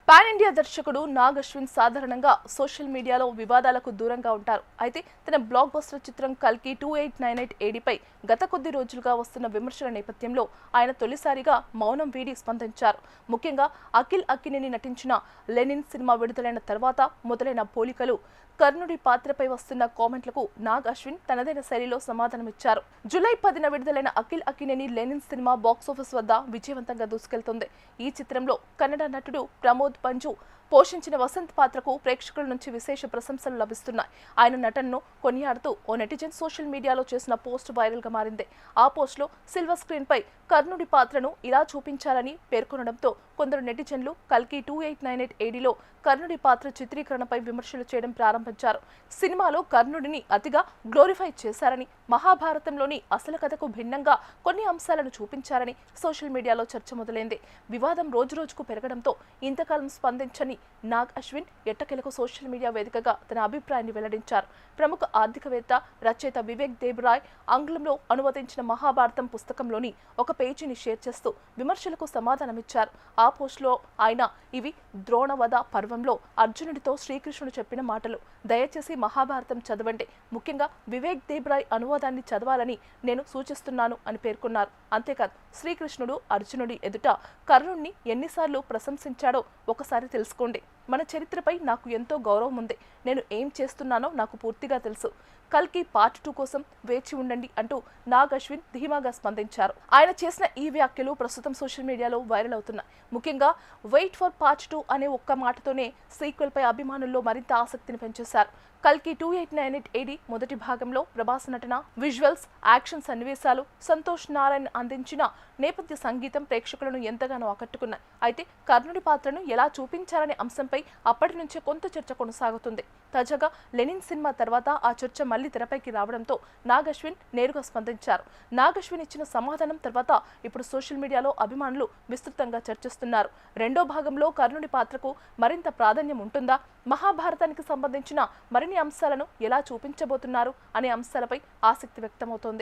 Pan India దర్శకుడు నాగ్ అశ్విన్ సాధారణంగా social మీడియాలో వివాదాలకు దూరంగా ఉంటారు. అయితే తన బ్లాక్ బస్టర్ చిత్రం కల్కి 2898 ఏడీపై గత కొద్ది రోజులుగా వస్తున్న విమర్శల నేపథ్యంలో ఆయన తొలిసారిగా మౌనం వీడి స్పందించారు. ముఖ్యంగా అఖిల్ అక్కినేని నటించిన లెనిన్ సినిమా విడుదలైన తర్వాత మొదలైన పోలికలు, కర్ణుడి పాత్రపై వస్తున్న కామెంట్లకు నాగ్ అశ్విన్ తనదైన శైలిలో సమాధానమిచ్చారు. జూలై 10న విడుదలైన అఖిల్ అక్కినేని లెనిన్ సినిమా బాక్సాఫీస్ వద్ద విజయవంతంగా దూసుకెళ్తుంది. ఈ చిత్రంలో కన్నడ నటుడు ప్రమోద్ పంజు పోషించిన వసంత్ పాత్రకు ప్రేక్షకుల నుంచి విశేష ప్రశంసలు లభిస్తున్నాయి. ఆయన నటనను కొనియాడుతూ ఓ నెటిజన్ సోషల్ మీడియాలో చేసిన పోస్ట్ వైరల్ గా మారింది. ఆ పోస్ట్లో సిల్వర్ స్క్రీన్ పై కర్ణుడి పాత్రను ఇలా చూపించాలని పేర్కొనడంతో కొందరు నెటిజన్లు కల్కి 2898 ఏడీలో కర్ణుడి పాత్ర చిత్రీకరణపై విమర్శలు చేయడం ప్రారంభించారు. సినిమాలో కర్ణుడిని అతిగా గ్లోరిఫై చేశారని, మహాభారతంలోని అసలు కథకు భిన్నంగా కొన్ని అంశాలను చూపించారని సోషల్ మీడియాలో చర్చ మొదలైంది. వివాదం రోజురోజుకు పెరగడంతో ఇంతకాలం స్పందించని నాగ్ అశ్విన్ ఎట్టకేలకు సోషల్ మీడియా వేదికగా తన అభిప్రాయాన్ని వెల్లడించారు. ప్రముఖ ఆర్థికవేత్త, రచయిత వివేక్ దేబ్రాయ్ ఆంగ్లంలో అనువదించిన మహాభారతం పుస్తకంలోని ఒక పేజీని షేర్ చేస్తూ విమర్శలకు సమాధానమిచ్చారు. ఆ పోస్ట్లో ఆయన ఇవి ద్రోణవధ పర్వంలో అర్జునుడితో శ్రీకృష్ణుడు చెప్పిన మాటలు. దయచేసి మహాభారతం చదవండి, ముఖ్యంగా వివేక్ దేబ్రాయ్ అనువాదాన్ని చదవాలని నేను సూచిస్తున్నాను అని పేర్కొన్నారు. అంతేకాదు, శ్రీకృష్ణుడు అర్జునుడి ఎదుట కర్ణుడిని ఎన్నిసార్లు ప్రశంసించాడో ఒకసారి తెలుసుకోండి. మన చరిత్రపై నాకు ఎంతో గౌరవం ఉంది. నేను ఏం చేస్తున్నానో నాకు పూర్తిగా తెలుసు. కల్కి పార్ట్ 2 కోసం వేచి ఉండండి అంటూ నాగ్ అశ్విన్ ధీమాగా స్పందించారు. ఆయన చేసిన ఈ వ్యాఖ్యలు ప్రస్తుతం సోషల్ మీడియాలో వైరల్ అవుతున్నాయి. ముఖ్యంగా వెయిట్ ఫర్ పార్ట్ 2 అనే ఒక్క మాటతోనే సీక్వెల్ పై అభిమానుల్లో మరింత ఆసక్తిని పెంచేశారు. కల్కి 2898 ఏడీ మొదటి భాగంలో ప్రభాస్ నటన, విజువల్స్, యాక్షన్ సన్నివేశాలు, సంతోష్ నారాయణ్ అందించిన నేపథ్య సంగీతం ప్రేక్షకులను ఎంతగానో ఆకట్టుకున్నాయి. అయితే కర్ణుడి పాత్రను ఎలా చూపించారనే అంశంపై అప్పటి నుంచే కొంత చర్చ కొనసాగుతుంది. తాజాగా లెనిన్ సినిమా తర్వాత ఆ చర్చ మళ్లీ తెరపైకి రావడంతో నాగ్ అశ్విన్ నేరుగా స్పందించారు. నాగ్ అశ్విన్ ఇచ్చిన సమాధానం తర్వాత ఇప్పుడు సోషల్ మీడియాలో అభిమానులు విస్తృతంగా చర్చిస్తున్నారు. రెండో భాగంలో కర్ణుడి పాత్రకు మరింత ప్రాధాన్యం ఉంటుందా, మహాభారతానికి సంబంధించిన మరిన్ని అంశాలను ఎలా చూపించబోతున్నారు అనే అంశాలపై ఆసక్తి వ్యక్తమవుతోంది.